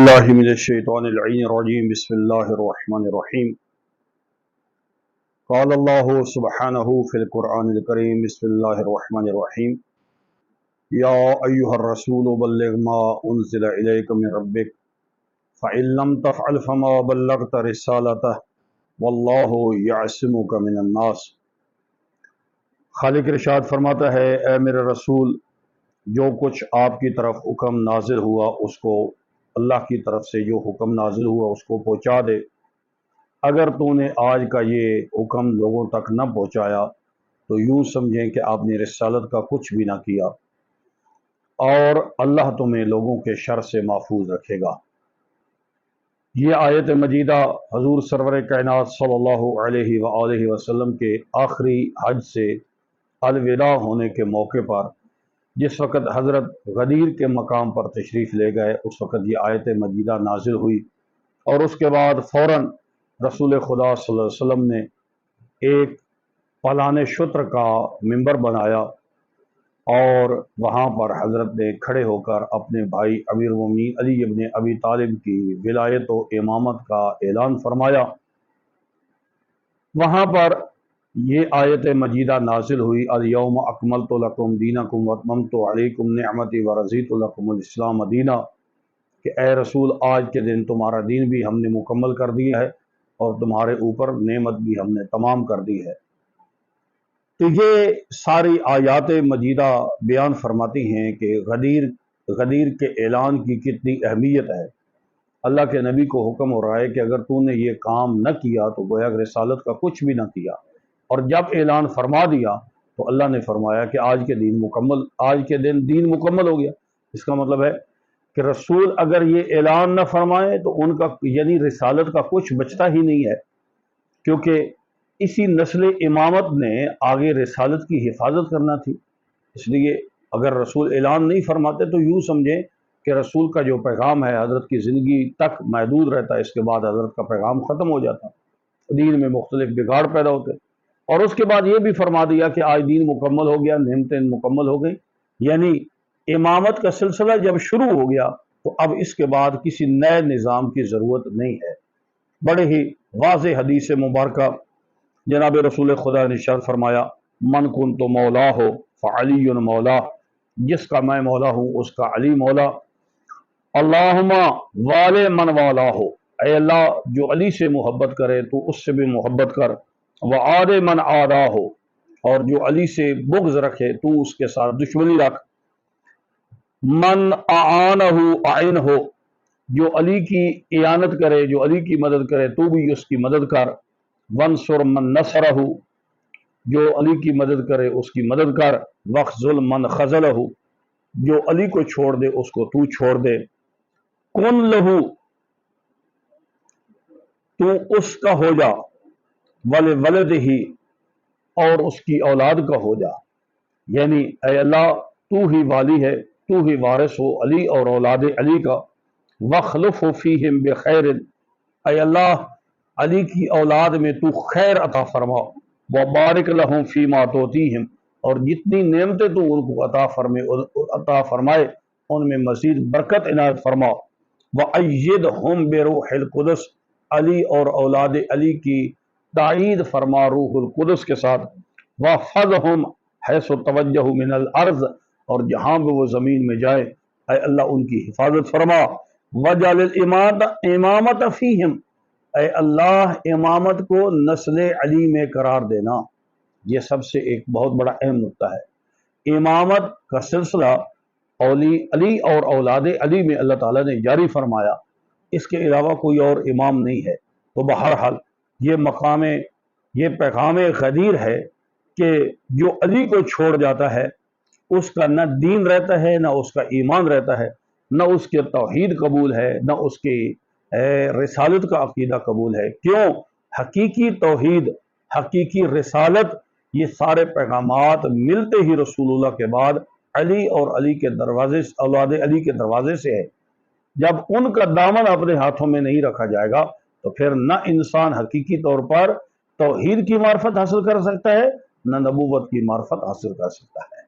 باللہ من الشیطان اللعین الرجیم بسم اللہ الرحمن الرحیم قال اللہ سبحانہ فی القرآن الکریم بسم اللہ الرحمن الرحیم یا ایہا الرسول بلغ ما انزل الیک من ربک فإن لم تفعل فما بلغت رسالتہ واللہ یعصمک من الناس۔ خالق ارشاد فرماتا ہے، اے میرے رسول، جو کچھ آپ کی طرف حکم نازل ہوا اس کو، اللہ کی طرف سے جو حکم نازل ہوا اس کو پہنچا دے۔ اگر تو نے آج کا یہ حکم لوگوں تک نہ پہنچایا تو یوں سمجھیں کہ آپ نے رسالت کا کچھ بھی نہ کیا، اور اللہ تمہیں لوگوں کے شر سے محفوظ رکھے گا۔ یہ آیت مجیدہ حضور سرور کائنات صلی اللہ علیہ وآلہ وسلم کے آخری حج سے الوداع ہونے کے موقع پر جس وقت حضرت غدیر کے مقام پر تشریف لے گئے، اس وقت یہ آیت مجیدہ نازل ہوئی، اور اس کے بعد فوراً رسول خدا صلی اللہ علیہ وسلم نے ایک پلان شتر کا منبر بنایا اور وہاں پر حضرت نے کھڑے ہو کر اپنے بھائی امیر المومنین علی ابن ابی طالب کی ولایت و امامت کا اعلان فرمایا۔ وہاں پر یہ آیت مجیدہ نازل ہوئی، الیوم اکملت لکم دینکم واتممت علیکم نعمتی ورضیت لکم الاسلام دینا، کہ اے رسول، آج کے دن تمہارا دین بھی ہم نے مکمل کر دیا ہے اور تمہارے اوپر نعمت بھی ہم نے تمام کر دی ہے۔ تو یہ ساری آیات مجیدہ بیان فرماتی ہیں کہ غدیر کے اعلان کی کتنی اہمیت ہے۔ اللہ کے نبی کو حکم ہو رہا ہے کہ اگر تو نے یہ کام نہ کیا تو گویا کہ رسالت کا کچھ بھی نہ کیا، اور جب اعلان فرما دیا تو اللہ نے فرمایا کہ آج کے دن دین مکمل ہو گیا۔ اس کا مطلب ہے کہ رسول اگر یہ اعلان نہ فرمائے تو ان کا یعنی رسالت کا کچھ بچتا ہی نہیں ہے، کیونکہ اسی نسل امامت نے آگے رسالت کی حفاظت کرنا تھی۔ اس لیے اگر رسول اعلان نہیں فرماتے تو یوں سمجھیں کہ رسول کا جو پیغام ہے حضرت کی زندگی تک محدود رہتا ہے، اس کے بعد حضرت کا پیغام ختم ہو جاتا، دین میں مختلف بگاڑ پیدا ہوتے۔ اور اس کے بعد یہ بھی فرما دیا کہ آج دین مکمل ہو گیا، نعمتیں مکمل ہو گئی، یعنی امامت کا سلسلہ جب شروع ہو گیا تو اب اس کے بعد کسی نئے نظام کی ضرورت نہیں ہے۔ بڑے ہی واضح حدیث مبارکہ جناب رسول خدا نے ارشاد فرمایا، من کنت مولا ہو فعلی مولا، جس کا میں مولا ہوں اس کا علی مولا۔ اللہم والے من والا ہو، اے اللہ جو علی سے محبت کرے تو اس سے بھی محبت کر، وعاد من آدا ہو، اور جو علی سے بغض رکھے تو اس کے ساتھ دشمنی رکھ، من اعانہ اعین ہو، جو علی کی اعانت کرے، جو علی کی مدد کرے تو بھی اس کی مدد کر، وانصر من نصرہ، جو علی کی مدد کرے اس کی مدد کر، واخذل من خذلہ، جو علی کو چھوڑ دے اس کو تو چھوڑ دے، کن لہو، تو اس کا ہو جا، ولد ہی، اور اس کی اولاد کا ہو جا، یعنی اے اللہ تو ہی والی ہے، تو ہی وارث ہو علی اور اولاد علی کا، وخلف فیہم بخیر، اے اللہ علی کی اولاد میں تو خیر عطا فرما، وبارک لہم فیما تعطیہم، اور جتنی نعمتیں تو ان کو عطا فرمائے ان میں مزید برکت عنایت فرما، وأیدہم بروح القدس، علی اور اولاد علی کی تائید فرما روح القدس کے ساتھ، وَحْفَظْهُمْ حَيْثُ تَوَجَّهُ مِنَ الْأَرْضِ، اور جہاں بھی وہ زمین میں جائے اے اللہ ان کی حفاظت فرما، وَجَعَلِ الْإِمَامَةَ فِيهِمْ، اے اللہ امامت کو نسل علی میں قرار دینا۔ یہ سب سے ایک بہت بڑا اہم نقطہ ہے۔ امامت کا سلسلہ علی اور اولاد علی میں اللہ تعالیٰ نے جاری فرمایا، اس کے علاوہ کوئی اور امام نہیں ہے۔ تو بہرحال یہ پیغام غدیر ہے کہ جو علی کو چھوڑ جاتا ہے اس کا نہ دین رہتا ہے، نہ اس کا ایمان رہتا ہے، نہ اس کے توحید قبول ہے، نہ اس کی رسالت کا عقیدہ قبول ہے۔ کیوں؟ حقیقی توحید، حقیقی رسالت، یہ سارے پیغامات ملتے ہی رسول اللہ کے بعد علی اور علی کے دروازے، اولاد علی کے دروازے سے ہے۔ جب ان کا دامن اپنے ہاتھوں میں نہیں رکھا جائے گا تو پھر نہ انسان حقیقی طور پر توحید کی معرفت حاصل کر سکتا ہے، نہ نبوت کی معرفت حاصل کر سکتا ہے۔